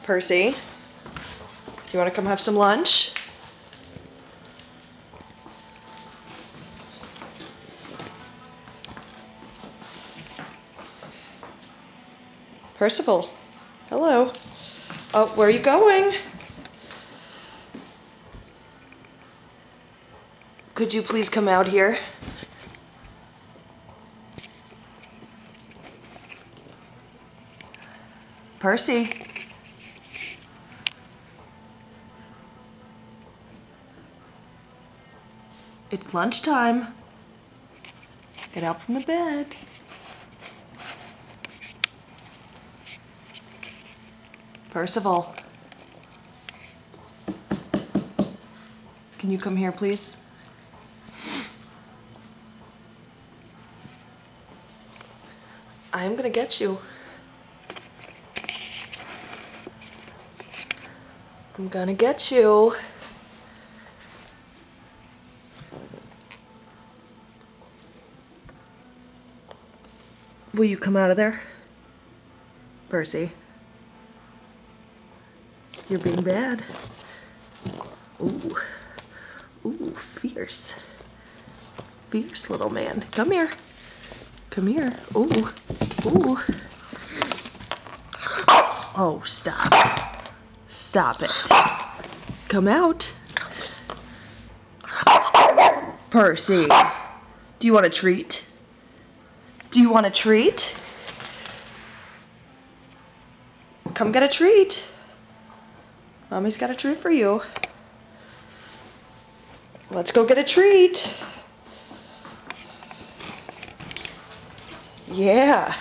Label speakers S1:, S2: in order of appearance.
S1: Percy, do you want to come have some lunch? Percival, hello. Oh, where are you going? Could you please come out here? Percy. It's lunchtime. Get out from the bed. Percival. Can you come here, please? I'm gonna get you. I'm gonna get you. Will you come out of there? Percy. You're being bad. Ooh. Ooh, fierce. Fierce little man. Come here. Come here. Ooh. Ooh. Oh, stop. Stop it. Come out. Percy. Do you want a treat? Do you want a treat? Come get a treat. Mommy's got a treat for you. Let's go get a treat. Yeah.